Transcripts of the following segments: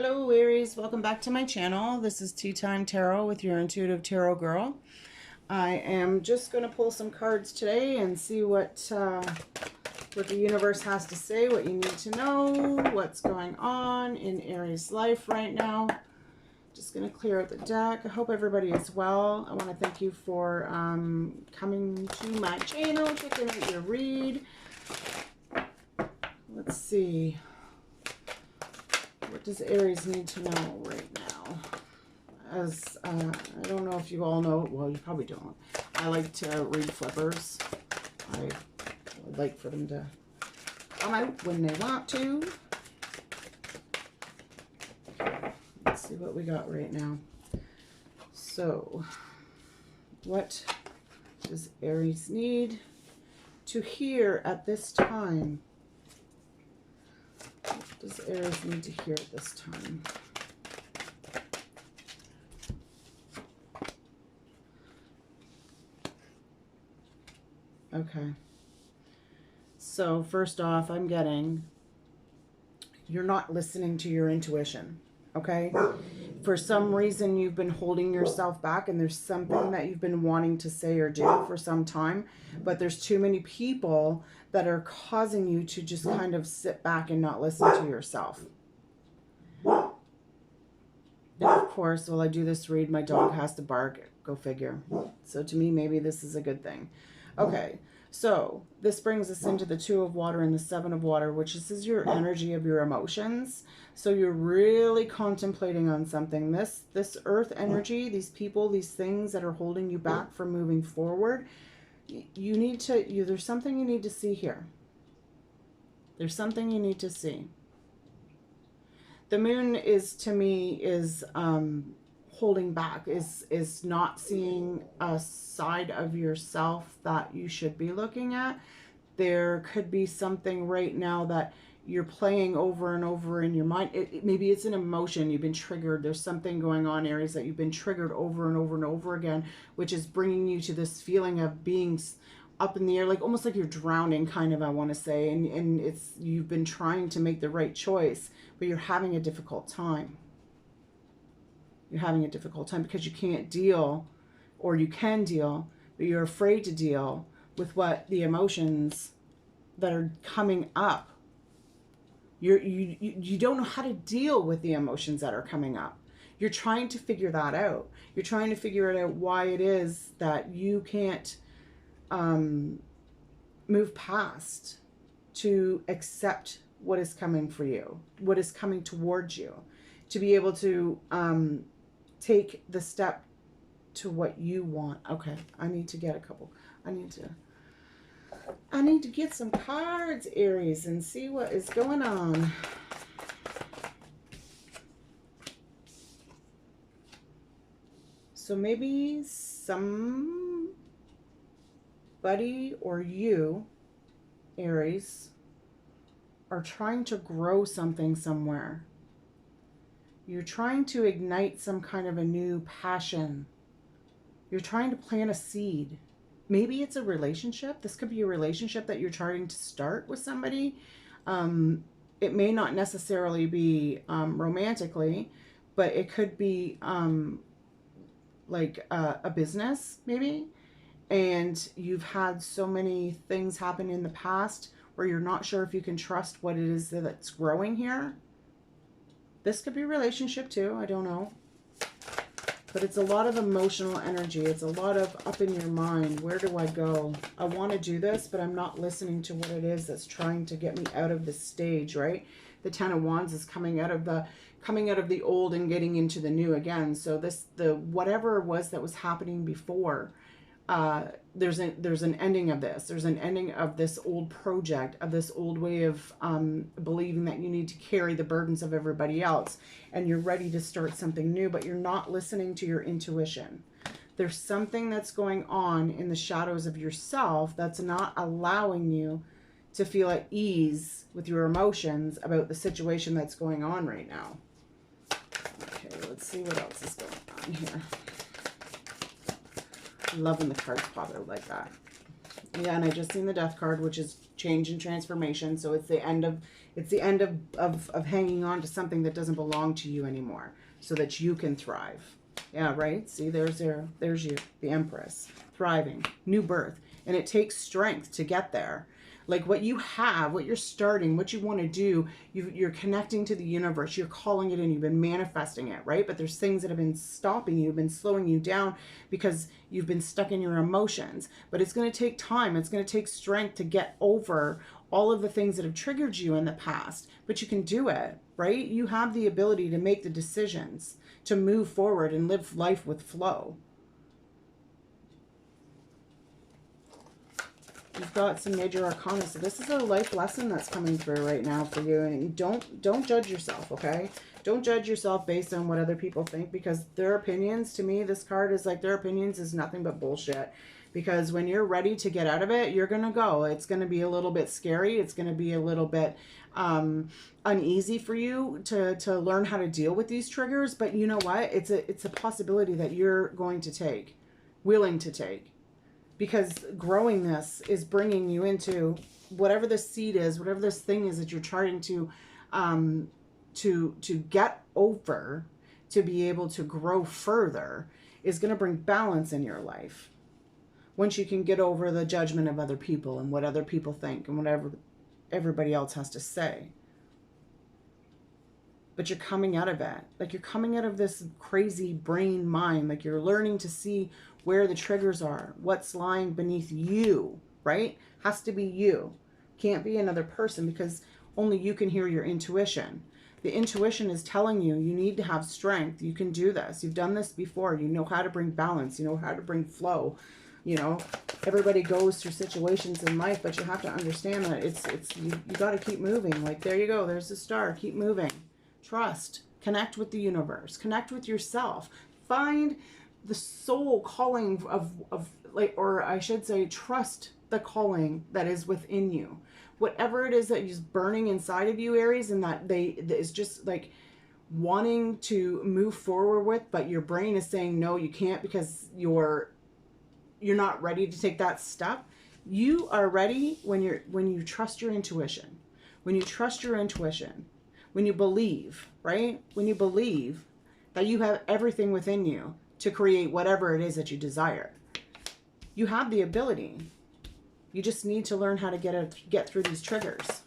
Hello Aries, welcome back to my channel. This is Tea Time Tarot with your intuitive tarot girl. I am just going to pull some cards today and see what the universe has to say, what you need to know, what's going on in Aries' life right now. Just going to clear out the deck. I hope everybody is well. I want to thank you for coming to my channel, checking out your read. Let's see. What does Aries need to know right now? As I don't know if you all know, well, you probably don't. I like to read flippers. I would like for them to come out when they want to. Let's see what we got right now. So, what does Aries need to hear at this time? What does Aries need to hear at this time? Okay. So first off, I'm getting, you're not listening to your intuition, okay? For some reason, you've been holding yourself back and there's something that you've been wanting to say or do for some time, but there's too many people that are causing you to just kind of sit back and not listen to yourself. And of course, while I do this read, my dog has to bark. Go figure. So to me, maybe this is a good thing. Okay, so this brings us into the Two of Water and the Seven of Water, which is your energy of your emotions. So you're really contemplating on something. This earth energy, these people, these things that are holding you back from moving forward, you need to, there's something you need to see here. There's something you need to see. The moon is, to me, is holding back, is not seeing a side of yourself that you should be looking at. There could be something right now that you're playing over and over in your mind. Maybe it's an emotion. You've been triggered. There's something going on, Aries, that you've been triggered over and over and over again, which is bringing you to this feeling of being up in the air, like almost like you're drowning, kind of, I want to say. And it's, you've been trying to make the right choice, but you're having a difficult time. You're having a difficult time because you can't deal, or you can deal, but you're afraid to deal with what the emotions that are coming up. You don't know how to deal with the emotions that are coming up. You're trying to figure that out. You're trying to figure out why it is that you can't move past to accept what is coming for you, what is coming towards you, to be able to take the step to what you want. Okay, I need to get a couple. I need to get some cards, Aries, and see what is going on. So maybe somebody or you, Aries, are trying to grow something somewhere. You're trying to ignite some kind of a new passion. You're trying to plant a seed. Maybe it's a relationship. This could be a relationship that you're trying to start with somebody. It may not necessarily be romantically, but it could be like a business, maybe. And you've had so many things happen in the past where you're not sure if you can trust what it is that's growing here. This could be a relationship too, I don't know. But it's a lot of emotional energy. It's a lot of up in your mind. Where do I go? I want to do this, but I'm not listening to what it is that's trying to get me out of this stage, right? The Ten of Wands is coming out of the old and getting into the new again. So the whatever it was that was happening before, there's an ending of this. There's an ending of this old project, of this old way of believing that you need to carry the burdens of everybody else, and you're ready to start something new, but you're not listening to your intuition. There's something that's going on in the shadows of yourself that's not allowing you to feel at ease with your emotions about the situation that's going on right now. Okay, let's see what else is going on here. Loving the cards pop out like that. Yeah, and I just seen the Death card, which is change and transformation. So it's the end of hanging on to something that doesn't belong to you anymore, so that you can thrive. Yeah, right? See, there's you, the Empress, thriving, new birth. And it takes strength to get there. Like what you have, what you're starting, what you want to do, you're connecting to the universe. You're calling it in. You've been manifesting it, right? But there's things that have been stopping you, been slowing you down because you've been stuck in your emotions. But it's going to take time. It's going to take strength to get over all of the things that have triggered you in the past. But you can do it, right? You have the ability to make the decisions, to move forward and live life with flow. You've got some major arcana. So this is a life lesson that's coming through right now for you. And don't judge yourself, okay? Don't judge yourself based on what other people think, because their opinions, to me, this card is like their opinions is nothing but bullshit. Because when you're ready to get out of it, you're going to go. It's going to be a little bit scary. It's going to be a little bit uneasy for you to learn how to deal with these triggers. But you know what? It's a possibility that you're going to take, willing to take. Because growing this is bringing you into whatever this seed is, whatever this thing is that you're trying to get over, to be able to grow further, is going to bring balance in your life. Once you can get over the judgment of other people and what other people think and whatever everybody else has to say. But you're coming out of it. Like you're coming out of this crazy brain mind. Like you're learning to see where the triggers are, what's lying beneath you, right? Has to be you. Can't be another person, because only you can hear your intuition. The intuition is telling you, you need to have strength. You can do this. You've done this before. You know how to bring balance. You know how to bring flow. You know, everybody goes through situations in life, but you have to understand that you got to keep moving. Like, there you go. There's the star. Keep moving. Trust. Connect with the universe. Connect with yourself. Find the soul calling of like, or I should say, trust the calling that is within you. Whatever it is that is burning inside of you, Aries, and that is just like wanting to move forward with, but your brain is saying no, you can't, because you're not ready to take that step. You are ready when you trust your intuition. When you trust your intuition, when you believe, right? When you believe that you have everything within you to create whatever it is that you desire. You have the ability. You just need to learn how to get through these triggers.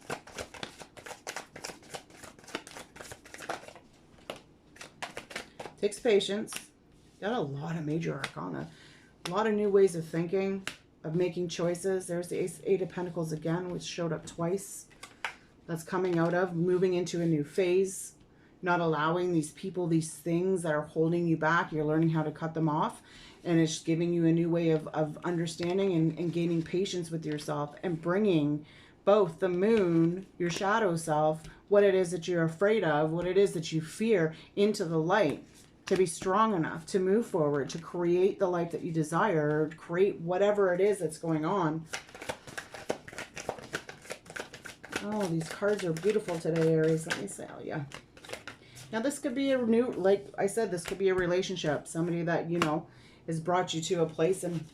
Takes patience. Got a lot of major arcana. A lot of new ways of thinking, of making choices. There's the Eight of Pentacles again, which showed up twice. That's coming out of moving into a new phase. Not allowing these people, these things that are holding you back. You're learning how to cut them off. And it's giving you a new way of understanding and gaining patience with yourself, and bringing both the moon, your shadow self, what it is that you're afraid of, what it is that you fear, into the light, to be strong enough to move forward, to create the life that you desire, or create whatever it is that's going on. Oh, these cards are beautiful today, Aries. Let me tell you. Now, this could be a new, like I said, this could be a relationship. Somebody that, you know, has brought you to a place, and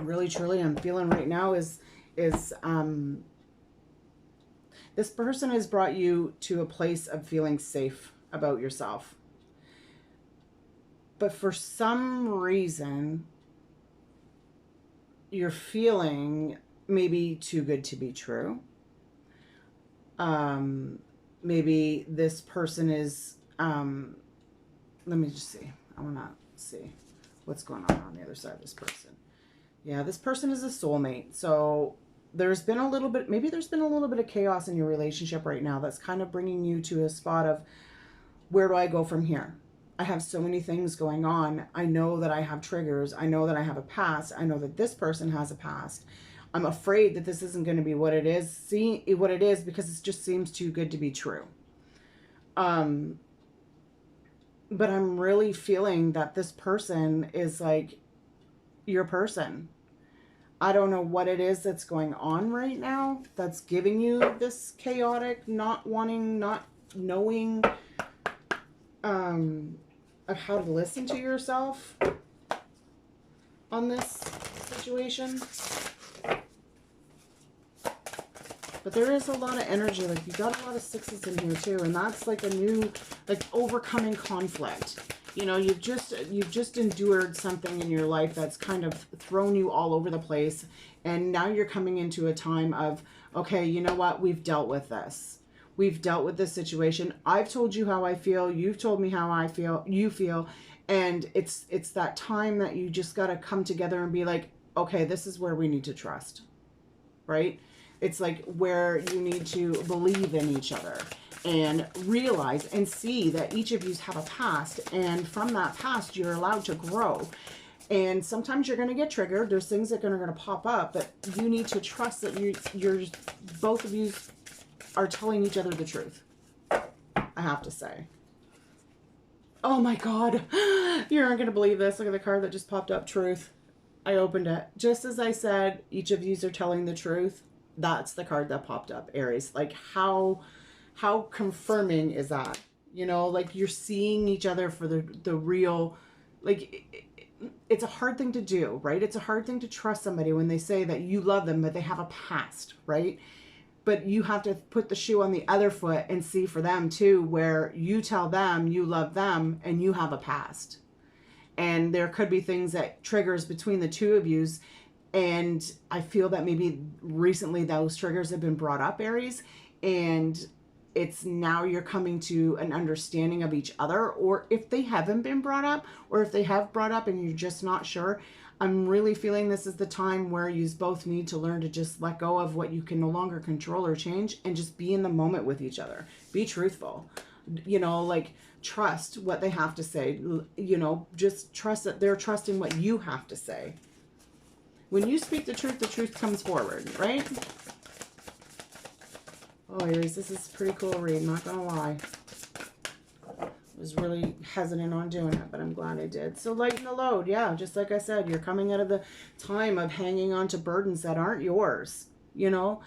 really, truly, I'm feeling right now is this person has brought you to a place of feeling safe about yourself. But for some reason, you're feeling maybe too good to be true. Maybe this person is, let me just see. I want to see what's going on the other side of this person. Yeah, this person is a soulmate. So there's been a little bit, maybe there's been a little bit of chaos in your relationship right now that's kind of bringing you to a spot of, where do I go from here? I have so many things going on. I know that I have triggers. I know that I have a past. I know that this person has a past. I'm afraid that this isn't going to be what it is. See what it is, because it just seems too good to be true. But I'm really feeling that this person is like your person. I don't know what it is that's going on right now that's giving you this chaotic, not wanting, not knowing of how to listen to yourself on this situation. But there is a lot of energy. Like, you got a lot of sixes in here too. And that's like a new, like, overcoming conflict. You know, you've just endured something in your life that's kind of thrown you all over the place. And now you're coming into a time of, okay, you know what? We've dealt with this. We've dealt with this situation. I've told you how I feel. You've told me how I feel. You feel. And it's that time that you just got to come together and be like, okay, this is where we need to trust. Right? It's like where you need to believe in each other and realize and see that each of you have a past. And from that past, you're allowed to grow. And sometimes you're going to get triggered. There's things that are going to pop up, but you need to trust that you're both of you are telling each other the truth. I have to say. Oh my God. You aren't going to believe this. Look at the card that just popped up. Truth. I opened it. Just as I said, each of you are telling the truth. That's the card that popped up, Aries. Like, how confirming is that? You know, like, you're seeing each other for the real, like, it's a hard thing to do, right? It's a hard thing to trust somebody when they say that you love them, but they have a past, right? But you have to put the shoe on the other foot and see for them too, where you tell them you love them and you have a past. And there could be things that triggers between the two of yous. And I feel that maybe recently those triggers have been brought up, Aries. And it's now you're coming to an understanding of each other. Or if they haven't been brought up, or if they have brought up and you're just not sure, I'm really feeling this is the time where you both need to learn to just let go of what you can no longer control or change and just be in the moment with each other. Be truthful. You know, like, trust what they have to say. You know, just trust that they're trusting what you have to say. When you speak the truth comes forward, right? Oh, Aries, this is a pretty cool read, not gonna lie. Was really hesitant on doing it, but I'm glad I did. So lighten the load. Yeah, just like I said, you're coming out of the time of hanging on to burdens that aren't yours. You know,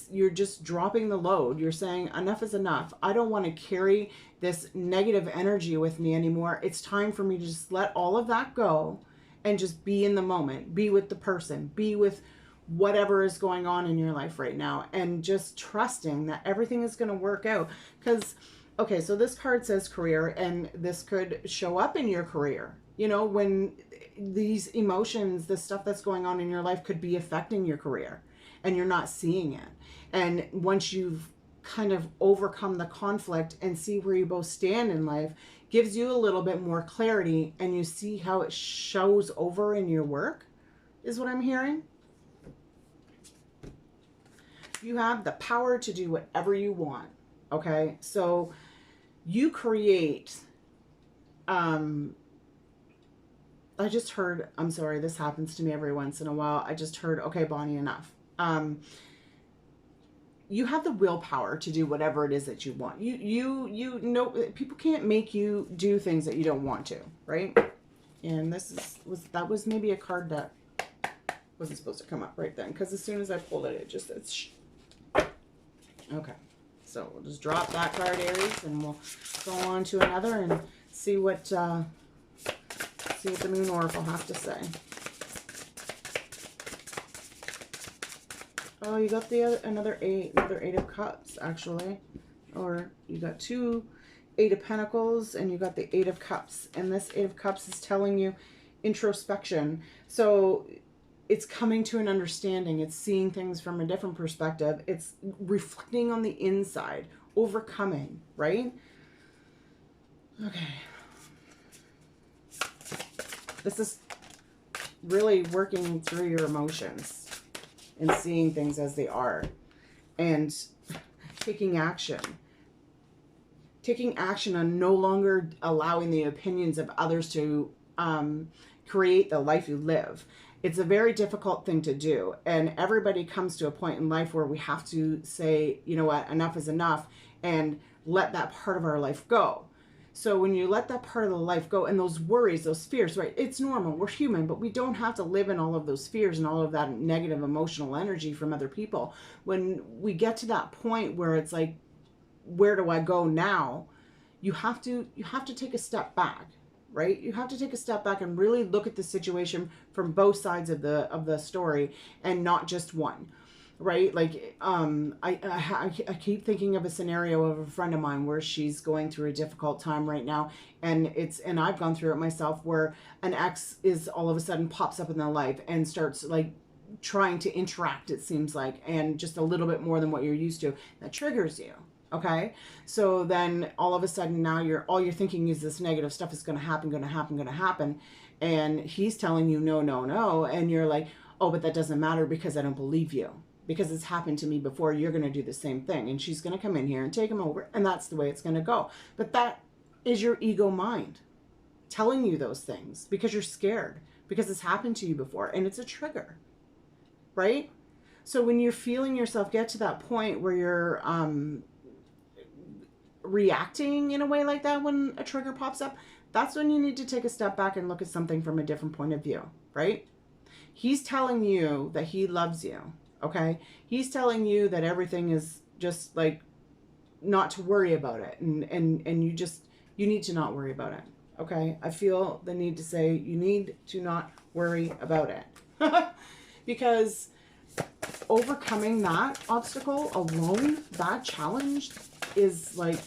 you're just dropping the load. You're saying enough is enough. I don't want to carry this negative energy with me anymore. It's time for me to just let all of that go and just be in the moment. Be with the person. Be with whatever is going on in your life right now, and just trusting that everything is going to work out. Because okay, so this card says career, and this could show up in your career. You know, when these emotions, the stuff that's going on in your life could be affecting your career and you're not seeing it. And once you've kind of overcome the conflict and see where you both stand in life, gives you a little bit more clarity, and you see how it shows over in your work, is what I'm hearing. You have the power to do whatever you want. Okay, so you create, I just heard, I'm sorry, this happens to me every once in a while. I just heard, okay, Bonnie, enough. You have the willpower to do whatever it is that you want. You know, people can't make you do things that you don't want to, right? And that was maybe a card that wasn't supposed to come up right then, because as soon as I pulled it, it just said, shh. Okay. So we'll just drop that card, Aries, and we'll go on to another and see what the Moon Oracle have to say. Oh, you got another eight of Cups, actually. Or you got two Eight of Pentacles, and you got the Eight of Cups. And this Eight of Cups is telling you introspection. So it's coming to an understanding. It's seeing things from a different perspective. It's reflecting on the inside, overcoming, right? Okay. This is really working through your emotions and seeing things as they are and taking action. Taking action on no longer allowing the opinions of others to create the life you live. It's a very difficult thing to do. And everybody comes to a point in life where we have to say, you know what, enough is enough, and let that part of our life go. So when you let that part of the life go, and those worries, those fears, right, it's normal. We're human, but we don't have to live in all of those fears and all of that negative emotional energy from other people. When we get to that point where it's like, where do I go now? You have to take a step back. Right? You have to take a step back and really look at the situation from both sides of the story, and not just one. right? Like, I keep thinking of a scenario of a friend of mine where she's going through a difficult time right now, and I've gone through it myself, where an ex is all of a sudden pops up in their life and starts like trying to interact, it seems like, and just a little bit more than what you're used to. That triggers you. Okay, so then all of a sudden now all you're thinking is this negative stuff is going to happen, going to happen, going to happen, and he's telling you no, no, no, and you're like, oh, but that doesn't matter because I don't believe you, because it's happened to me before. You're going to do the same thing, and she's going to come in here and take him over, and that's the way it's going to go. But that is your ego mind telling you those things because you're scared, because it's happened to you before, and it's a trigger, right? So when you're feeling yourself get to that point where you're reacting in a way like that when a trigger pops up, that's when you need to take a step back and look at something from a different point of view, right? He's telling you that he loves you, okay? He's telling you that everything is just like not to worry about it, and you need to not worry about it, okay? I feel the need to say you need to not worry about it. Because overcoming that obstacle alone, that challenge, is like,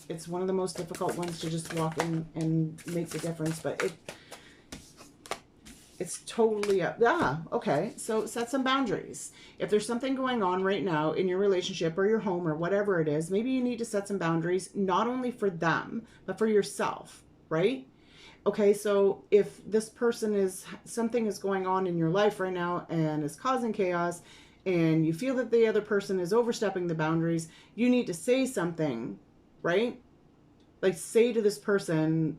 it's one of the most difficult ones to just walk in and make the difference. But it's totally up. Okay. So set some boundaries. If there's something going on right now in your relationship or your home or whatever it is, maybe you need to set some boundaries, not only for them, but for yourself, right? Okay, so if this person something is going on in your life right now and is causing chaos, and you feel that the other person is overstepping the boundaries, you need to say something, right? Like, say to this person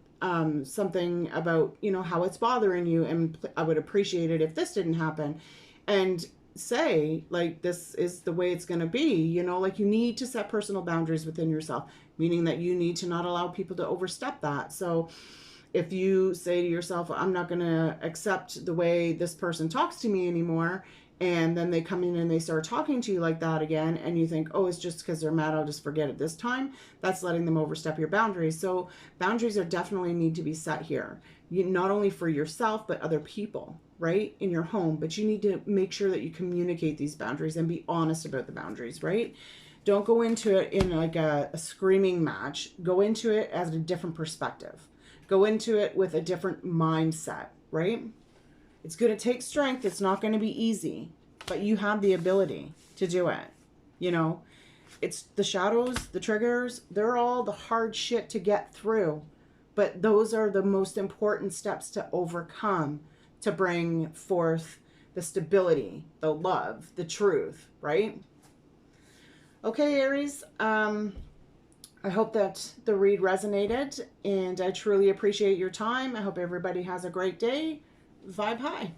something about, how it's bothering you, and I would appreciate it if this didn't happen. And say, like, this is the way it's going to be, like, you need to set personal boundaries within yourself, meaning that you need to not allow people to overstep that. So if you say to yourself, I'm not going to accept the way this person talks to me anymore, and then they come in and they start talking to you like that again, and you think, oh, it's just because they're mad, I'll just forget it this time, that's letting them overstep your boundaries. So boundaries are definitely need to be set here. Not only for yourself, but other people, right, in your home. But you need to make sure that you communicate these boundaries and be honest about the boundaries, right? Don't go into it in like a screaming match. Go into it as a different perspective. Go into it with a different mindset, right? It's going to take strength. It's not going to be easy, but you have the ability to do it. It's the shadows, the triggers, they're all the hard shit to get through. But those are the most important steps to overcome, to bring forth the stability, the love, the truth, right? Okay, Aries. I hope that the read resonated, and I truly appreciate your time. I hope everybody has a great day. Vibe high.